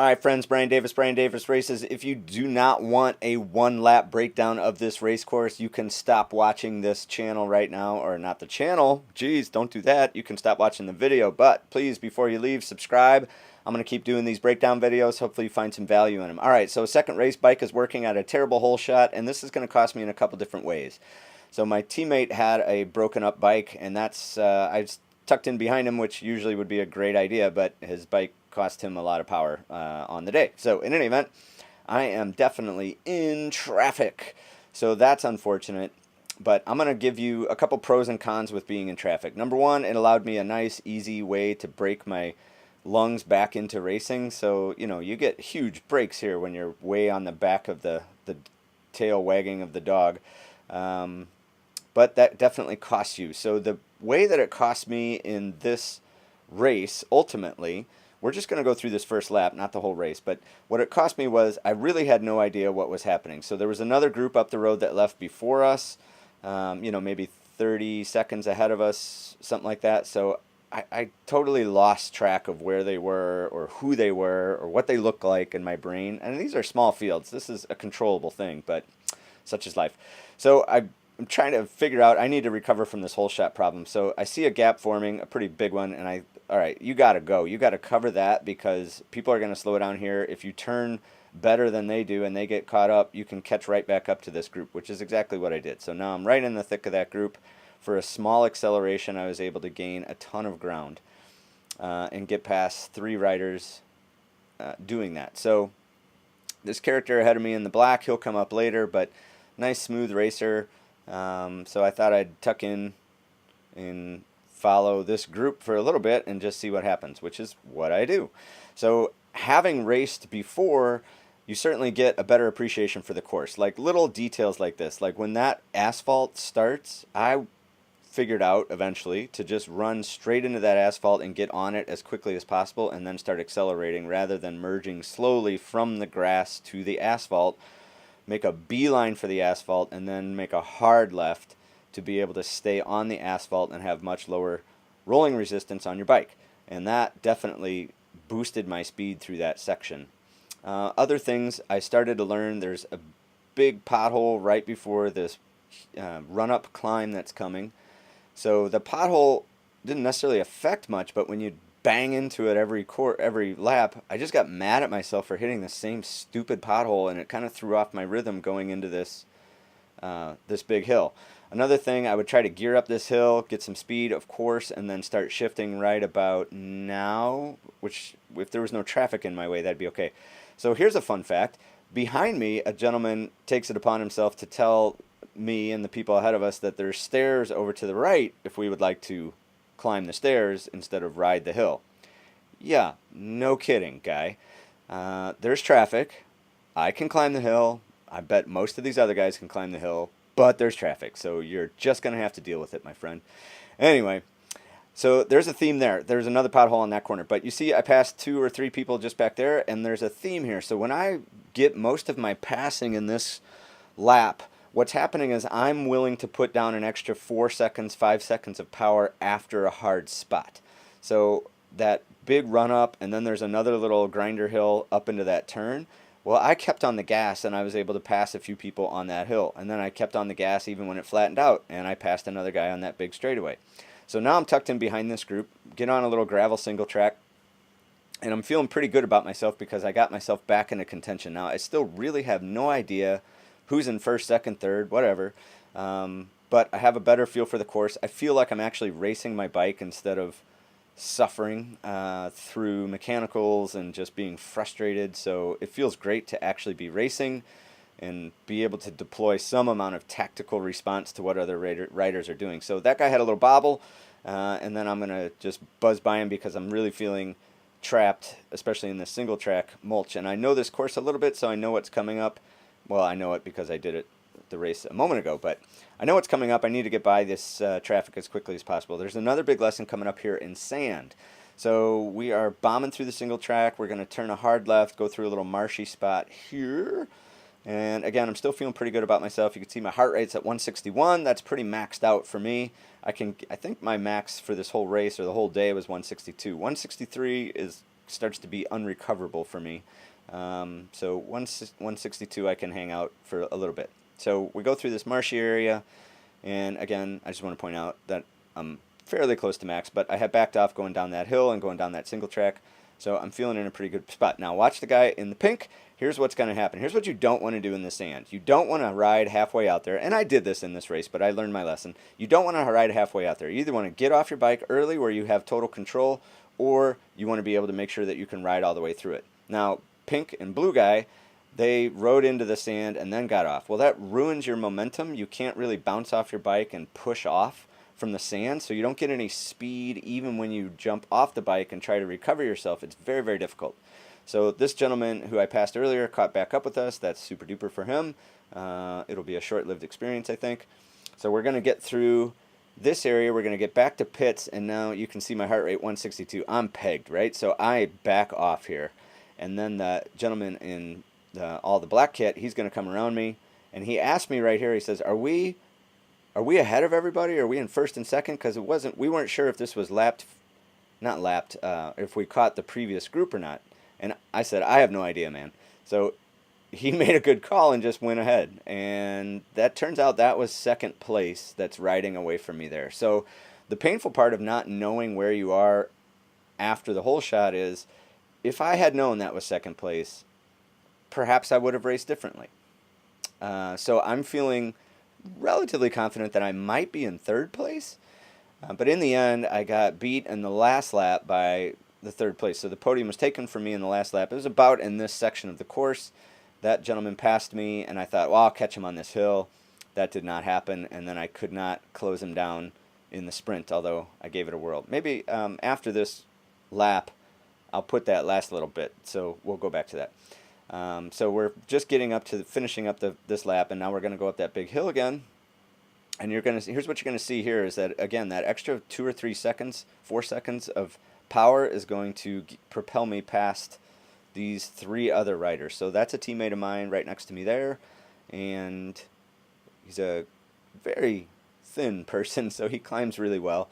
All right, friends, Brian Davis Races. If you do not want a one-lap breakdown of this race course, you can stop watching this channel right now, or not the channel. Geez, don't do that. You can stop watching the video, but please, before you leave, subscribe. I'm going to keep doing these breakdown videos. Hopefully you find some value in them. All right, so second race, bike is working at a terrible hole shot, and this is going to cost me in a couple different ways. So my teammate had a broken up bike, and that's I tucked in behind him, which usually would be a great idea, but his bike cost him a lot of power on the day. So in any event, I am definitely in traffic. So that's unfortunate, but I'm going to give you a couple pros and cons with being in traffic. Number one, it allowed me a nice, easy way to break my lungs back into racing. So, you know, you get huge breaks here when you're way on the back of the tail wagging of the dog. But that definitely costs you. So the way that it cost me in this race, ultimately, we're just going to go through this first lap, not the whole race, but what it cost me was I really had no idea what was happening. So there was another group up the road that left before us, you know, maybe 30 seconds ahead of us, something like that. So I totally lost track of where they were or who they were or what they looked like in my brain. And these are small fields. This is a controllable thing, but such is life. So I'm trying to figure out, I need to recover from this hole shot problem. So I see a gap forming, a pretty big one, and all right, you got to go. You got to cover that because people are going to slow down here. If you turn better than they do and they get caught up, you can catch right back up to this group, which is exactly what I did. So now I'm right in the thick of that group. For a small acceleration, I was able to gain a ton of ground and get past 3 riders doing that. So this character ahead of me in the black, he'll come up later, but nice smooth racer. So I thought I'd tuck in and follow this group for a little bit and just see what happens, which is what I do. So having raced before, you certainly get a better appreciation for the course. Like little details like this, like when that asphalt starts, I figured out eventually to just run straight into that asphalt and get on it as quickly as possible and then start accelerating rather than merging slowly from the grass to the asphalt. Make a beeline for the asphalt and then make a hard left to be able to stay on the asphalt and have much lower rolling resistance on your bike. And that definitely boosted my speed through that section. Other things I started to learn, there's a big pothole right before this run-up climb that's coming. So the pothole didn't necessarily affect much, but when you bang into it every lap, I just got mad at myself for hitting the same stupid pothole, and it kind of threw off my rhythm going into this this big hill. Another thing, I would try to gear up this hill, get some speed, of course, and then start shifting right about now, which if there was no traffic in my way, that'd be okay. So here's a fun fact. Behind me, a gentleman takes it upon himself to tell me and the people ahead of us that there's stairs over to the right if we would like to climb the stairs instead of ride the hill. Yeah, no kidding, guy. There's traffic. I can climb the hill. I bet most of these other guys can climb the hill, but there's traffic, so you're just going to have to deal with it, my friend. Anyway, so there's a theme there. There's another pothole in that corner, but you see I passed 2 or 3 people just back there, and there's a theme here. So when I get most of my passing in this lap, what's happening is I'm willing to put down an extra 4 seconds, 5 seconds of power after a hard spot. So that big run up, and then there's another little grinder hill up into that turn. Well, I kept on the gas, and I was able to pass a few people on that hill. And then I kept on the gas even when it flattened out, and I passed another guy on that big straightaway. So now I'm tucked in behind this group, get on a little gravel single track, and I'm feeling pretty good about myself because I got myself back into contention. Now, I still really have no idea who's in first, second, third, whatever, but I have a better feel for the course. I feel like I'm actually racing my bike instead of suffering through mechanicals and just being frustrated. So it feels great to actually be racing and be able to deploy some amount of tactical response to what other riders are doing. So that guy had a little bobble, and then I'm going to just buzz by him because I'm really feeling trapped, especially in this single track mulch. And I know this course a little bit, so I know what's coming up. Well, I know it because I did it the race a moment ago, but I know what's coming up. I need to get by this traffic as quickly as possible. There's another big lesson coming up here in sand. So we are bombing through the single track. We're going to turn a hard left, go through a little marshy spot here. And again, I'm still feeling pretty good about myself. You can see my heart rate's at 161. That's pretty maxed out for me. I think my max for this whole race or the whole day was 162. 163 is starts to be unrecoverable for me. So 162 I can hang out for a little bit. So we go through this marshy area, and again, I just want to point out that I'm fairly close to max, but I have backed off going down that hill and going down that single track, so I'm feeling in a pretty good spot. Now watch the guy in the pink. Here's what's going to happen. Here's what you don't want to do in the sand. You don't want to ride halfway out there, and I did this in this race, but I learned my lesson. You don't want to ride halfway out there. You either want to get off your bike early where you have total control, or you want to be able to make sure that you can ride all the way through it. Now, pink and blue guy, they rode into the sand and then got off. Well, that ruins your momentum. You can't really bounce off your bike and push off from the sand, so you don't get any speed even when you jump off the bike and try to recover yourself. It's very, very difficult. So this gentleman who I passed earlier caught back up with us. That's super duper for him. It'll be a short-lived experience, I think. So we're going to get through this area. We're going to get back to pits, and now you can see my heart rate 162. I'm pegged, right? So I back off here, and then the gentleman in all the black kit, he's going to come around me, and he asked me right here, he says, are we ahead of everybody? Are we in first and second? Because we weren't sure if this was if we caught the previous group or not. And I said, I have no idea, man. So he made a good call and just went ahead. And that turns out that was second place that's riding away from me there. So the painful part of not knowing where you are after the whole shot is, if I had known that was second place, perhaps I would have raced differently. So I'm feeling relatively confident that I might be in third place. But in the end, I got beat in the last lap by the third place. So the podium was taken from me in the last lap. It was about in this section of the course. That gentleman passed me, and I thought, well, I'll catch him on this hill. That did not happen, and then I could not close him down in the sprint, although I gave it a whirl. Maybe after this lap, I'll put that last little bit, so we'll go back to that. So we're just getting up to finishing up this lap, and now we're going to go up that big hill again. And here's what you're going to see here is that, again, that extra 2 or 3 seconds, 4 seconds of power is going to propel me past these 3 other riders. So that's a teammate of mine right next to me there, and he's a very thin person, so he climbs really well.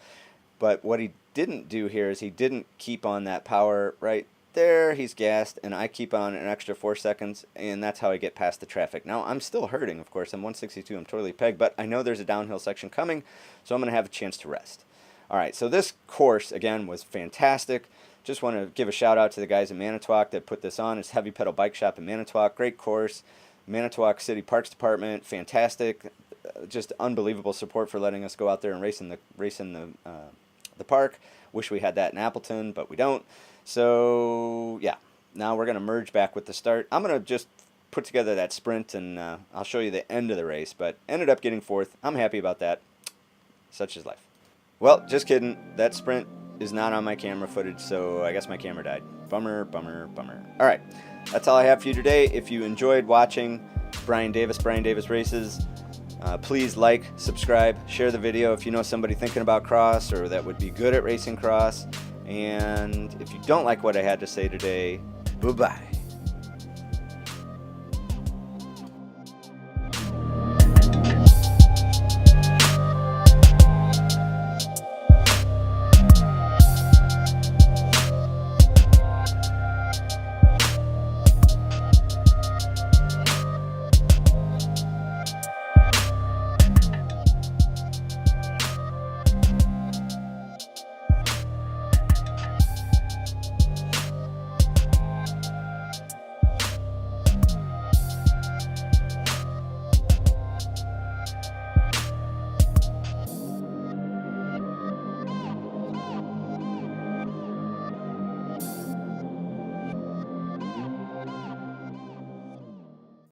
But what he didn't do here is he didn't keep on that power right there. He's gassed, and I keep on an extra 4 seconds, and that's how I get past the traffic. Now, I'm still hurting, of course. I'm 162. I'm totally pegged, but I know there's a downhill section coming, so I'm going to have a chance to rest. All right, so this course, again, was fantastic. Just want to give a shout-out to the guys in Manitowoc that put this on. It's Heavy Pedal Bike Shop in Manitowoc. Great course. Manitowoc City Parks Department, fantastic. Just unbelievable support for letting us go out there and race in the park. Wish we had that in Appleton, but we don't. So, yeah, now we're going to merge back with the start. I'm going to just put together that sprint, and I'll show you the end of the race, but ended up getting 4th. I'm happy about that. Such is life. Well, just kidding. That sprint is not on my camera footage, so I guess my camera died. Bummer, bummer, bummer. All right, that's all I have for you today. If you enjoyed watching Brian Davis Races, please like, subscribe, share the video if you know somebody thinking about cross or that would be good at racing cross. And if you don't like what I had to say today, bye-bye.